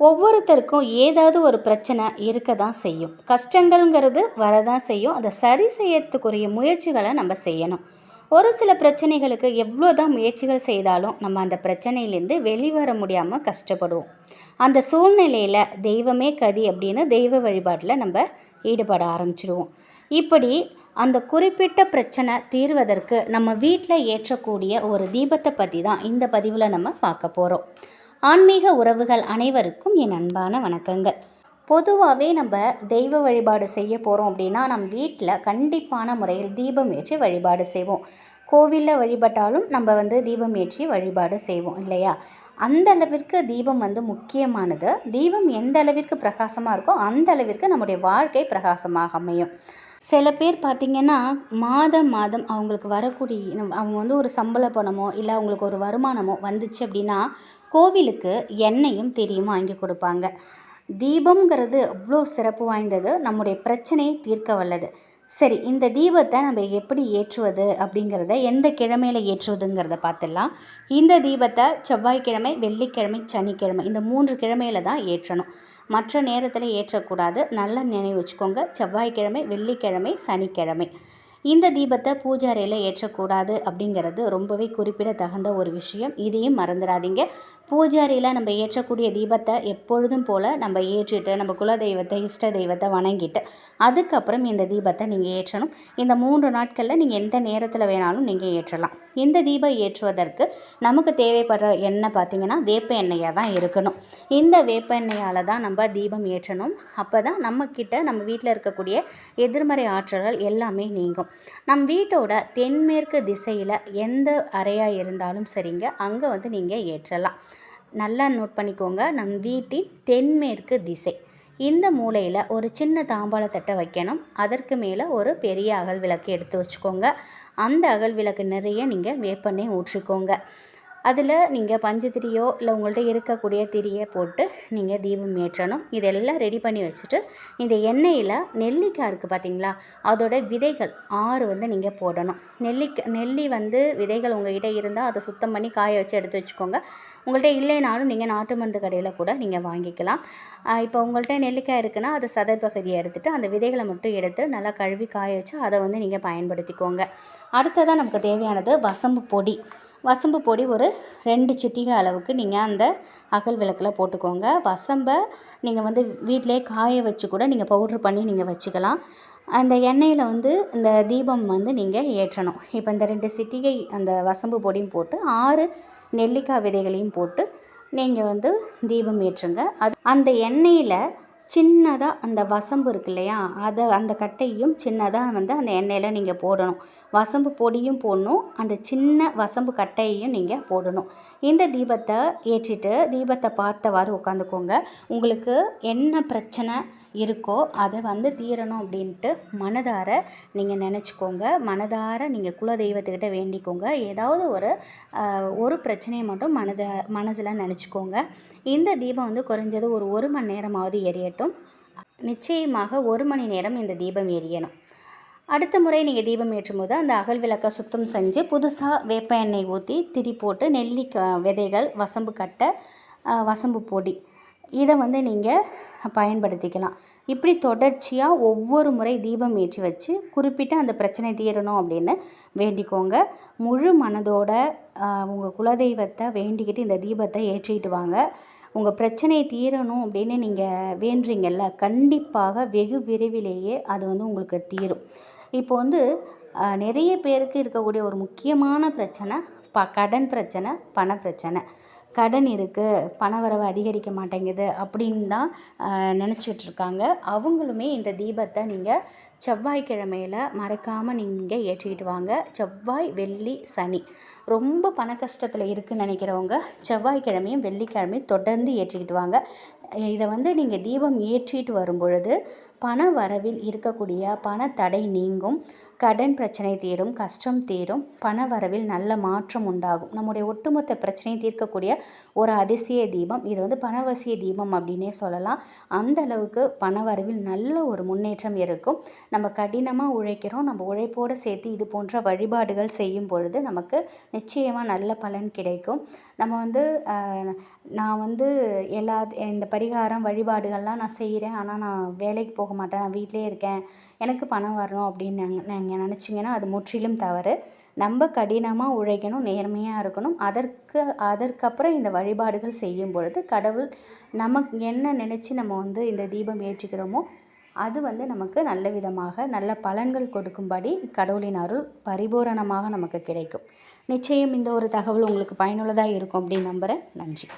ஒவ்வொருத்தருக்கும் ஏதாவது ஒரு பிரச்சனை இருக்க தான் செய்யும். கஷ்டங்கள்ங்கிறது வரதான் செய்யும். அதை சரி செய்யறதுக்குரிய முயற்சிகளை நம்ம செய்யணும். ஒரு சில பிரச்சனைகளுக்கு எவ்வளோ தான் முயற்சிகள் செய்தாலும் நம்ம அந்த பிரச்சனையிலேருந்து வெளிவர முடியாமல் கஷ்டப்படுவோம். அந்த சூழ்நிலையில் தெய்வமே கதி அப்படின்னு தெய்வ வழிபாட்டில் நம்ம ஈடுபட ஆரம்பிச்சிடுவோம். இப்படி அந்த குறிப்பிட்ட பிரச்சனை தீர்வதற்கு நம்ம வீட்டில் ஏற்றக்கூடிய ஒரு தீபத்தை பற்றி தான் இந்த பதிவில் நம்ம பார்க்க போகிறோம். ஆன்மீக உறவுகள் அனைவருக்கும் என் அன்பான வணக்கங்கள். பொதுவாகவே நம்ம தெய்வ வழிபாடு செய்ய போகிறோம் அப்படின்னா நம் வீட்டில் கண்டிப்பான முறையில் தீபம் ஏற்றி வழிபாடு செய்வோம். கோவிலில் வழிபட்டாலும் நம்ம தீபம் ஏற்றி வழிபாடு செய்வோம் இல்லையா? அந்த அளவிற்கு தீபம் முக்கியமானது. தீபம் எந்த அளவிற்கு பிரகாசமாக இருக்கோ அந்த அளவிற்கு நம்முடைய வாழ்க்கை பிரகாசமாக அமையும். சில பேர் பார்த்திங்கன்னா மாதம் மாதம் அவங்களுக்கு வரக்கூடிய அவங்க ஒரு சம்பள பணமோ இல்லை அவங்களுக்கு ஒரு வருமானமோ வந்துச்சு அப்படின்னா கோவிலுக்கு எண்ணெயும் திரியும் வாங்கி கொடுப்பாங்க. தீபம்ங்கிறது அவ்வளோ சிறப்பு வாய்ந்தது, நம்முடைய பிரச்சனையை தீர்க்க வல்லது. சரி, இந்த தீபத்தை நம்ம எப்படி ஏற்றுவது அப்படிங்கிறத, எந்த கிழமையில் ஏற்றுவதுங்கிறத பார்த்துடலாம். இந்த தீபத்தை செவ்வாய்க்கிழமை, வெள்ளிக்கிழமை, சனிக்கிழமை இந்த 3 கிழமையில் தான் ஏற்றணும். மற்ற நேரத்தில் ஏற்றக்கூடாது. நல்லா நினைவு வச்சுக்கோங்க. செவ்வாய்க்கிழமை, வெள்ளிக்கிழமை, சனிக்கிழமை இந்த தீபத்தை பூஜை அறையில் ஏற்றக்கூடாது அப்படிங்கிறது ரொம்பவே குறிப்பிடத்தகுந்த ஒரு விஷயம். இதையும் மறந்துடாதீங்க. பூஜை அறையில் நம்ம ஏற்றக்கூடிய தீபத்தை எப்பொழுதும் போல் நம்ம ஏற்றிட்டு நம்ம குலதெய்வத்தை, இஷ்ட தெய்வத்தை வணங்கிட்டு அதுக்கப்புறம் இந்த தீபத்தை நீங்கள் ஏற்றணும். இந்த 3 நாட்களில் நீங்கள் எந்த நேரத்தில் வேணாலும் நீங்கள் ஏற்றலாம். இந்த தீபம் ஏற்றுவதற்கு நமக்கு தேவைப்படுற எண்ணெய் பார்த்திங்கன்னா வேப்ப எண்ணெயாக தான் இருக்கணும். இந்த வேப்ப எண்ணெயால் தான் நம்ம தீபம் ஏற்றணும். அப்போ தான் நம்ம வீட்டில் இருக்கக்கூடிய எதிர்மறை ஆற்றல்கள் எல்லாமே நீங்கும். நம் வீட்டோட தென்மேற்கு திசையில் எந்த அறையாக இருந்தாலும் சரிங்க, அங்கே நீங்கள் ஏற்றலாம். நல்லா நோட் பண்ணிக்கோங்க. நம் வீட்டின் தென்மேற்கு திசை இந்த மூலையில் ஒரு சின்ன தாம்பாளத்தட்டை வைக்கணும். அதற்கு மேலே ஒரு பெரிய அகல் விளக்கு எடுத்து வச்சுக்கோங்க. அந்த அகல் விளக்கு நிறைய நீங்கள் வேப்பெண்ணெய் ஊற்றிக்கோங்க. அதில் நீங்கள் பஞ்சத்திரியோ இல்லை உங்கள்கிட்ட இருக்கக்கூடிய திரியை போட்டு நீங்கள் தீபம் ஏற்றணும். இதெல்லாம் ரெடி பண்ணி வச்சுட்டு இந்த எண்ணெயில் நெல்லிக்காய் இருக்குது பார்த்திங்களா, அதோட விதைகள் 6 நீங்கள் போடணும். நெல்லி விதைகள் உங்கள்கிட்ட இருந்தால் அதை சுத்தம் பண்ணி காய வச்சு எடுத்து வச்சுக்கோங்க. உங்கள்கிட்ட இல்லைனாலும் நீங்கள் நாட்டு மருந்து கடையில் கூட நீங்கள் வாங்கிக்கலாம். இப்போ உங்கள்கிட்ட நெல்லிக்காய் இருக்குன்னா அதை சதை பகுதியை எடுத்துகிட்டு அந்த விதைகளை மட்டும் எடுத்து நல்லா கழுவி காய வச்சு அதை நீங்கள் பயன்படுத்திக்கோங்க. அடுத்ததாக நமக்கு தேவையானது வசம்பு பொடி. வசம்பு பொடி ஒரு 2 சிட்டிகை அளவுக்கு நீங்கள் அந்த அகல் விளக்கில் போட்டுக்கோங்க. வசம்பை நீங்கள் வீட்டிலே காய வச்சு கூட நீங்கள் பவுட்ரு பண்ணி நீங்கள் வச்சுக்கலாம். அந்த எண்ணெயில் இந்த தீபம் நீங்கள் ஏற்றணும். இப்போ இந்த 2 சிட்டிகை அந்த வசம்பு பொடியும் போட்டு 6 நெல்லிக்காய் விதைகளையும் போட்டு நீங்கள் தீபம் ஏற்றுங்க. அந்த எண்ணெயில் சின்னதாக அந்த வசம்பு இருக்கு இல்லையா, அந்த கட்டையும் சின்னதாக அந்த எண்ணெயில் நீங்கள் போடணும். வசம்பு பொடியும் போடணும், அந்த சின்ன வசம்பு கட்டையையும் நீங்கள் போடணும். இந்த தீபத்தை ஏற்றிட்டு தீபத்தை பார்த்தவாறு உட்காந்துக்கோங்க. உங்களுக்கு என்ன பிரச்சனை இருக்கோ அதை தீரணும் அப்படின்ட்டு மனதார நீங்கள் நினச்சிக்கோங்க. மனதார நீங்கள் குலதெய்வத்துக்கிட்ட வேண்டிக்கோங்க. ஏதாவது ஒரு பிரச்சனையை மட்டும் மனசில் நினச்சிக்கோங்க. இந்த தீபம் குறைஞ்சது ஒரு 1 மணி நேரமாவது எரியட்டும். நிச்சயமாக 1 மணி நேரம் இந்த தீபம் எரியணும். அடுத்த முறை நீங்கள் தீபம் ஏற்றும் போது அந்த அகல் விளக்கை சுத்தம் செஞ்சு புதுசாக வேப்ப எண்ணெய் ஊற்றி திரி போட்டு நெல்லிக்காய் விதைகள், வசம்பு கட்டை, வசம்பு பொடி இதை நீங்கள் பயன்படுத்திக்கலாம். இப்படி தொடர்ச்சியாக ஒவ்வொரு முறை தீபம் ஏற்றி வச்சு குறிப்பிட்ட அந்த பிரச்சனை தீரணும் அப்படின்னு வேண்டிக்கோங்க. முழு மனதோட உங்கள் குலதெய்வத்தை வேண்டிக்கிட்டு இந்த தீபத்தை ஏற்றிட்டு வாங்க. உங்கள் பிரச்சனை தீரணும் அப்படின்னு நீங்கள் வேண்டுறீங்கல்ல, கண்டிப்பாக வெகு விரைவிலேயே அது உங்களுக்கு தீரும். இப்போ நிறைய பேருக்கு இருக்கக்கூடிய ஒரு முக்கியமான பிரச்சனை கடன் பிரச்சனை, பண பிரச்சனை. கடன் இருக்குது, பணவரவு அதிகரிக்க மாட்டேங்குது அப்படின்னு தான் நினச்சிட்ருக்காங்க. அவங்களுமே இந்த தீபத்தை நீங்கள் செவ்வாய்க்கிழமையில் மறக்காமல் நீங்கள் ஏற்றிக்கிட்டு வாங்க. செவ்வாய், வெள்ளி, சனி ரொம்ப பண கஷ்டத்தில் இருக்குதுன்னு நினைக்கிறவங்க செவ்வாய்க்கிழமையும் வெள்ளிக்கிழமையும் தொடர்ந்து ஏற்றிக்கிட்டு வாங்க. இதை நீங்கள் தீபம் ஏற்றிட்டு வரும்பொழுது பண வரவில் இருக்கக்கூடிய பணத்தடை நீங்கும், கடன் பிரச்சனை தீரும், கஷ்டம் தீரும், பண வரவில் நல்ல மாற்றம் உண்டாகும். நம்முடைய ஒட்டுமொத்த பிரச்சனையை தீர்க்கக்கூடிய ஒரு அதிசய தீபம் இது. பணவசிய தீபம் அப்படின்னே சொல்லலாம். அந்த அளவுக்கு பண வரவில் நல்ல ஒரு முன்னேற்றம் இருக்கும். நம்ம கடினமாக உழைக்கிறோம். நம்ம உழைப்போடு சேர்த்து இது போன்ற வழிபாடுகள் செய்யும் பொழுது நமக்கு நிச்சயமாக நல்ல பலன் கிடைக்கும். நம்ம நான் இந்த பரிகாரம் வழிபாடுகள்லாம் நான் செய்கிறேன், ஆனால் நான் வேலைக்கு போக மாட்டேன், நான் வீட்டிலே இருக்கேன், எனக்கு பணம் வரணும் அப்படின்னு நீங்கள் நினச்சிங்கன்னா அது முற்றிலும் தவறு. நம்ம கடினமாக உழைக்கணும், நேர்மையாக இருக்கணும். அதற்கப்புறம் இந்த வழிபாடுகள் செய்யும் பொழுது கடவுள் நமக்கு என்ன நினச்சி நம்ம இந்த தீபம் ஏற்றிக்கிறோமோ அது நமக்கு நல்ல விதமாக நல்ல பலன்கள் கொடுக்கும்படி கடவுளின் அருள் பரிபூரணமாக நமக்கு கிடைக்கும். நிச்சயம் இந்த ஒரு தகவல் உங்களுக்கு பயனுள்ளதாக இருக்கும் அப்படின்னு நம்புகிறேன். நன்றி.